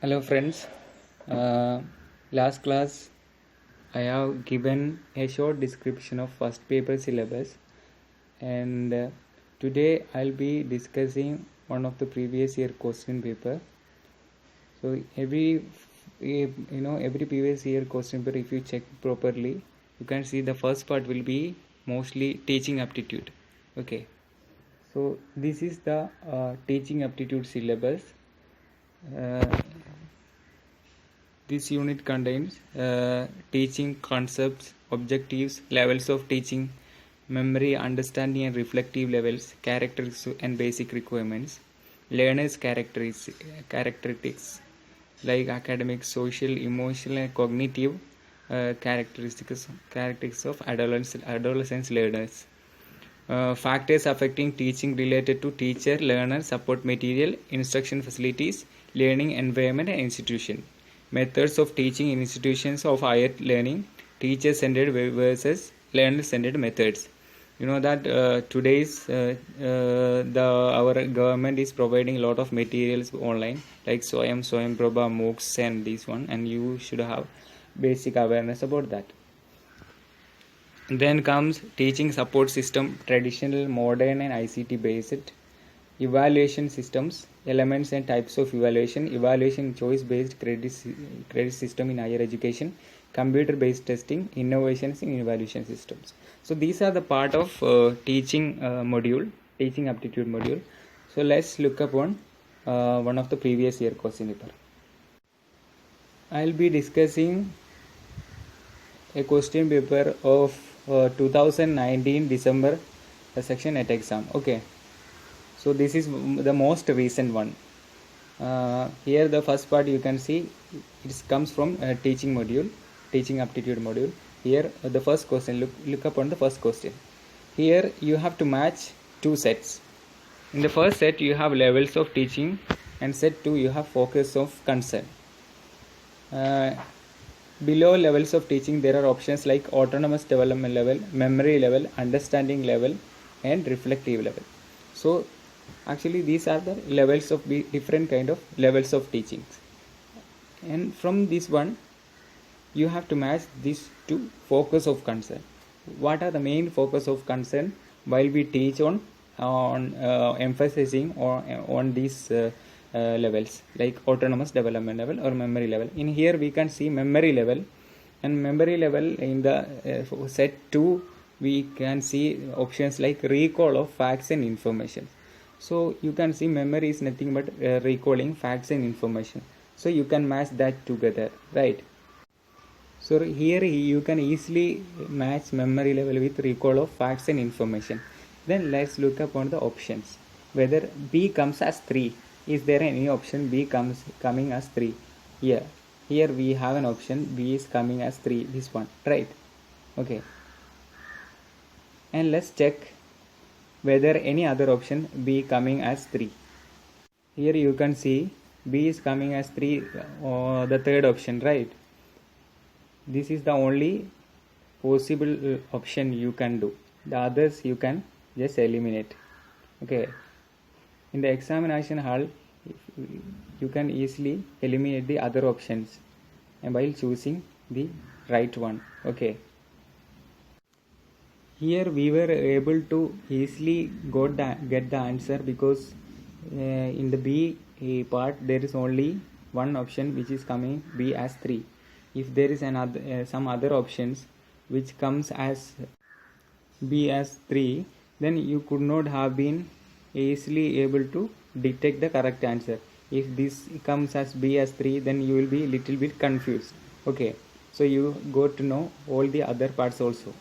Hello friends. Uh, Last class I have given a short description of first paper syllabus, and today I'll be discussing one of the previous year question paper. So every previous year question paper, if you check properly, you can see the first part will be mostly teaching aptitude. Okay. So this is the teaching aptitude syllabus. Uh, This unit contains teaching concepts, objectives, levels of teaching, memory, understanding and reflective levels, characteristics and basic requirements, learners' characteristics like academic, social, emotional and cognitive characteristics of adolescents learners. Factors affecting teaching related to teacher, learner, support material, instruction facilities, learning environment and institution. Methods of teaching in institutions of higher learning, teacher-centered versus learner-centered methods. You know that today's our government is providing a lot of materials online like Swayam Prabha, MOOCs and this one, and you should have basic awareness about that. Then comes teaching support system, traditional, modern and ICT based. Evaluation systems, elements and types of evaluation choice based credit system in higher education, computer based testing, innovations in evaluation systems. So these are the part of teaching module, teaching aptitude module. So let's look upon one of the previous year question paper. I'll be discussing a question paper of 2019 December section at exam. Okay, so this is the most recent one. Here the first part you can see it comes from teaching module, teaching aptitude module. Here the first question, look upon the first question. Here you have to match two sets. In the first set you have levels of teaching, and set 2 you have focus of concern. Below levels of teaching there are options like autonomous development level, memory level, understanding level and reflective level. So actually these are the levels of different kind of levels of teachings, and from this one you have to match these two focus of concern. What are the main focus of concern while we teach on emphasizing on these levels like autonomous development level or memory level? In here we can see memory level, and memory level in the set 2 we can see options like recall of facts and information. So you can see memory is nothing but recalling facts and information, so you can match that together, right? So here you can easily match memory level with recall of facts and information. Then let's look upon the options. Whether B comes as 3. Is there any option B coming as 3? Here we have an option B is coming as 3. This one, right? Okay. And let's check whether any other option B coming as 3. Here you can see B is coming as 3, the third option, right? This is the only possible option you can do. The others you can just eliminate. Okay. In the examination hall, you can easily eliminate the other options and while choosing the right one. Okay. Here we were able to easily get the answer because in the B part there is only one option which is coming B as 3. If there is another some other options which comes as B as 3, then you could not have been easily able to detect the correct answer. If this comes as B as 3, then you will be little bit confused. Okay, so you got to know all the other parts also.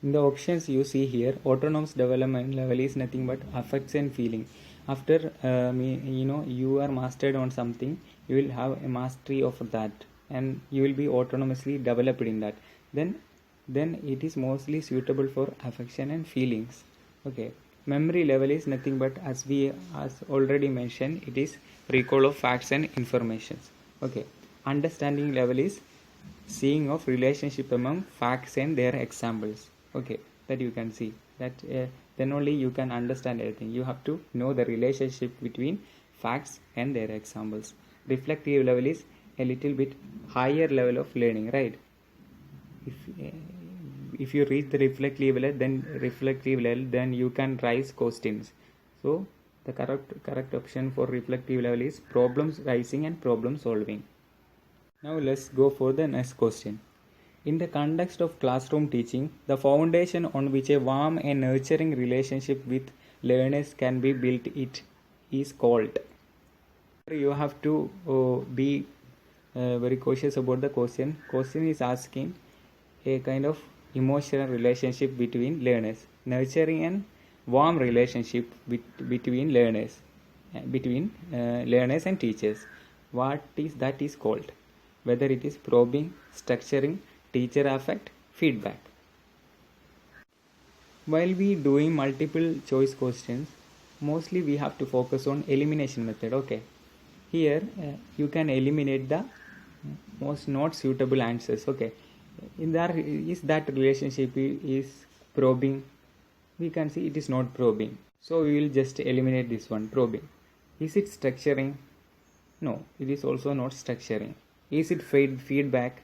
In the options you see here, autonomous development level is nothing but affects and feeling. After you are mastered on something, you will have a mastery of that, and you will be autonomously developed in that. Then it is mostly suitable for affection and feelings. Okay. Memory level is nothing but as already mentioned, it is recall of facts and informations. Okay. Understanding level is seeing of relationship among facts and their examples. Okay, that you can see that then only you can understand everything. You have to know the relationship between facts and their examples. reflective level is a little bit higher level of learning, right? If you reach the reflective level, then you can raise questions. So the correct option for reflective level is problems raising and problem solving. Now let's go for the next question. In the context of classroom teaching, the foundation on which a warm and nurturing relationship with learners can be built is called. You have to be very cautious about the question. Question is asking a kind of emotional relationship between learners, nurturing and warm relationship between learners, learners and teachers. What is that is called? Whether it is probing, structuring, teacher affect, feedback. While we doing multiple choice questions, mostly we have to focus on elimination method. Okay, here you can eliminate the most not suitable answers. Okay, in that is that relationship is probing, we can see it is not probing, so we will just eliminate this one, probing. Is it structuring? No, it is also not structuring. Is it feedback?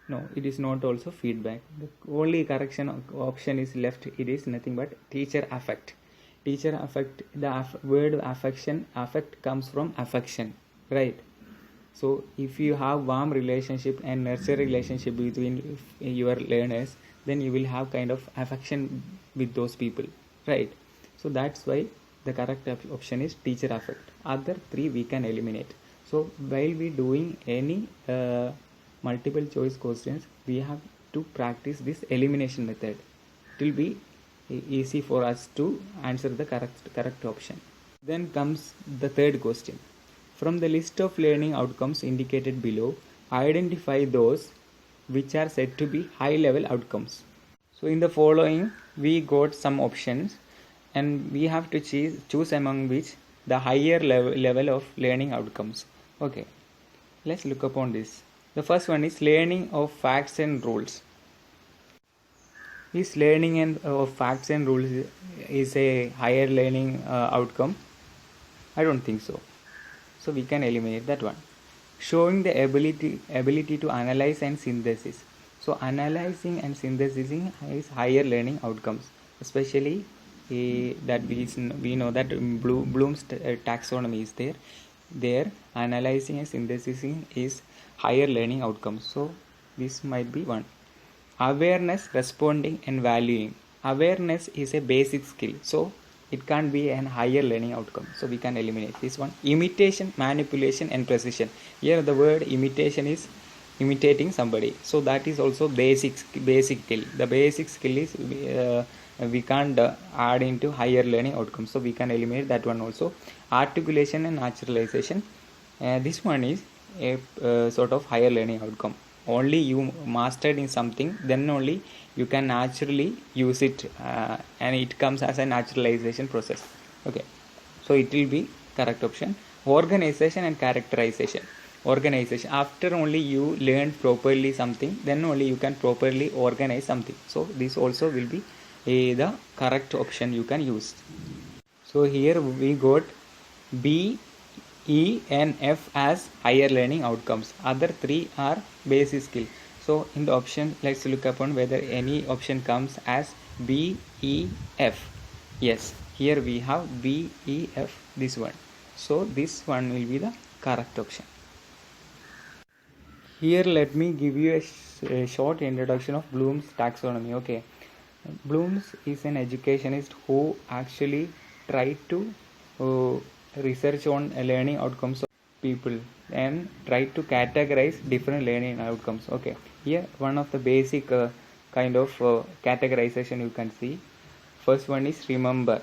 No, it is not also feedback. The only correction option is left. It is nothing but teacher affect. Teacher affect, the word affection, affect comes from affection, right? So if you have warm relationship and nurture relationship between your learners, then you will have kind of affection with those people, right? So that's why the correct option is teacher affect. Other three we can eliminate. So while we doing any multiple choice questions, we have to practice this elimination method. It will be easy for us to answer the correct option. Then comes the third question. From the list of learning outcomes indicated below, identify those which are said to be high level outcomes. So in the following we got some options and we have to choose among which the higher level of learning outcomes. Okay, let's look upon this. The first one is learning of facts and rules. Is learning of facts and rules is a higher learning outcome? I don't think so. So we can eliminate that one. Showing the ability to analyze and synthesis. So analyzing and synthesizing is higher learning outcomes, especially that we know that Bloom's taxonomy is there. There analyzing and synthesizing is higher learning outcomes. So this might be one. Awareness, responding and valuing. Awareness is a basic skill, so it can't be an higher learning outcome, so we can eliminate this one. Imitation, manipulation and precision. Here the word imitation is imitating somebody, so that is also basic skill. The basic skill is we can't add into higher learning outcomes, so we can eliminate that one also. Articulation and naturalization, this one is a sort of higher learning outcome. Only you mastered in something, then only you can naturally use it, and it comes as a naturalization process. Okay, so it will be correct option. Organization and characterization. Organization, after only you learn properly something, then only you can properly organize something, so this also will be the correct option you can use. So here we got B, E and F as higher learning outcomes. Other three are basic skill. So in the option, let's look upon whether any option comes as B, E, F. Yes, here we have B, E, F, this one. So this one will be the correct option. Here let me give you a short introduction of Bloom's taxonomy. Okay, Bloom's is an educationist who actually tried to research on learning outcomes of people and try to categorize different learning outcomes. Okay, here one of the basic kind of categorization you can see. First one is remember.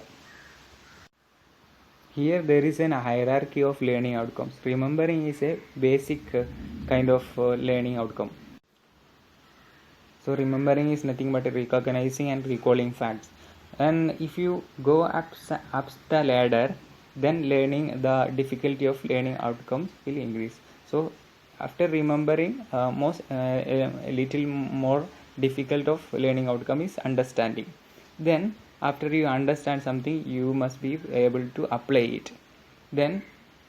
Here there is a hierarchy of learning outcomes. Remembering is a basic kind of learning outcome. So remembering is nothing but recognizing and recalling facts. And if you go up the ladder, then the difficulty of learning outcomes will increase. So after remembering, a little more difficult of learning outcome is understanding. Then after you understand something, you must be able to apply it. Then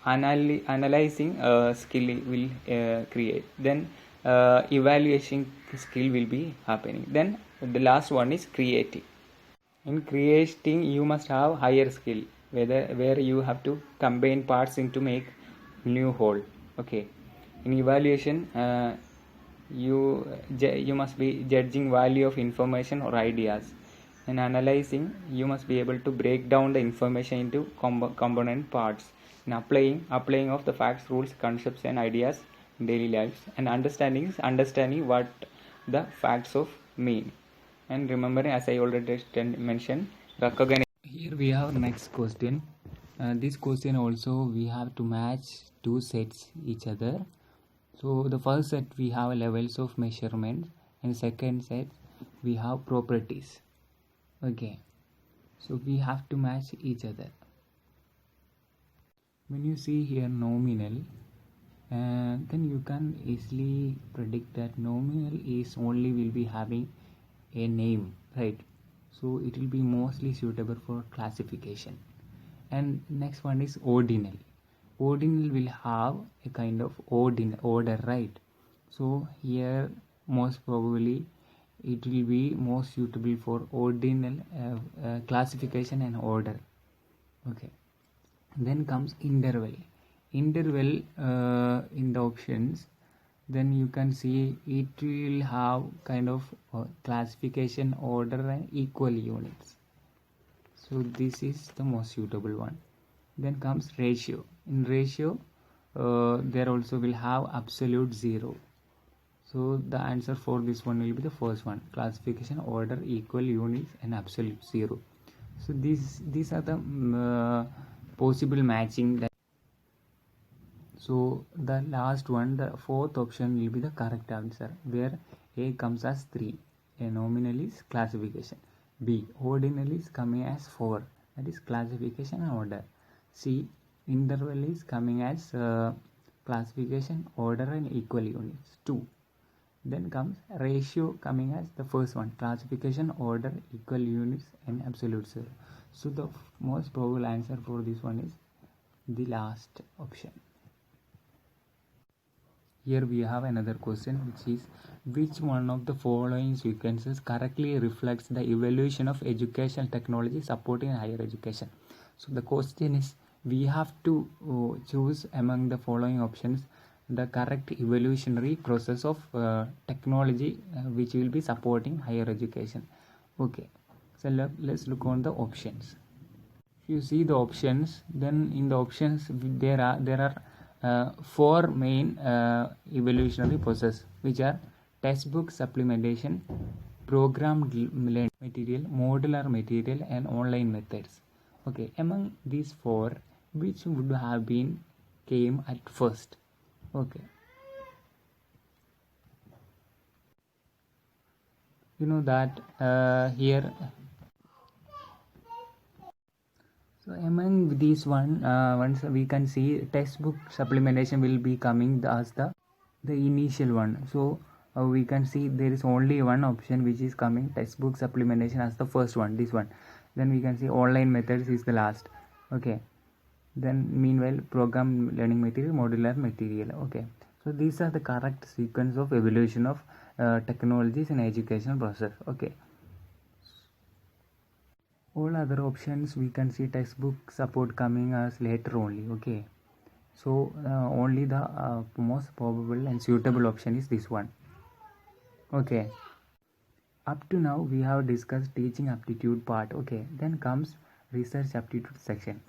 analyzing skill will create. Then evaluation skill will be happening. Then the last one is creating. In creating you must have higher skill, where you have to combine parts into make new whole. Okay. In evaluation you must be judging value of information or ideas. In analyzing you must be able to break down the information into component parts. In applying of the facts, rules, concepts and ideas in daily lives. And understanding is understanding what the facts of mean. And remembering, as I already mentioned, recognize. Here we have next question. This question also we have to match two sets each other. So the first set we have levels of measurement, and second set we have properties. Okay, so we have to match each other. When you see here nominal, then you can easily predict that nominal is only will be having a name, right? So it will be mostly suitable for classification. And next one is ordinal. Ordinal will have a kind of order, right? So here most probably it will be most suitable for ordinal classification and order. Okay. Then comes interval. Interval in the options, then you can see it will have kind of classification, order and equal units. So this is the most suitable one. Then comes ratio. In ratio there also will have absolute 0. So the answer for this one will be the first one, classification, order, equal units and absolute 0. So these are the possible matching that. So the last one, the fourth option will be the correct answer, where A comes as 3. A nominal is classification. B ordinal is coming as 4, that is classification and order. C interval is coming as classification, order and equal units 2. Then comes ratio coming as the first one, classification, order, equal units and absolute 0. So the most probable answer for this one is the last option. Here we have another question, which is which one of the following sequences correctly reflects the evolution of educational technology supporting higher education? So the question is we have to choose among the following options the correct evolutionary process of technology which will be supporting higher education. Okay, so let's look on the options. If you see the options, then in the options there are 4 main evolutionary processes, which are textbook supplementation, programmed learning material, modular material and online methods. Okay, among these 4, which would have been came at first? Okay, you know that here, so among these once we can see textbook supplementation will be coming as the initial one. So we can see there is only one option which is coming, textbook supplementation, as the first one, this one. Then we can see online methods is the last. Okay, then meanwhile program learning material, modular material. Okay, so these are the correct sequence of evolution of technologies in educational process. Okay, all other options we can see textbook support coming as later only. Okay, so only the most probable and suitable option is this one. Okay, up to now we have discussed teaching aptitude part. Okay, then comes research aptitude section.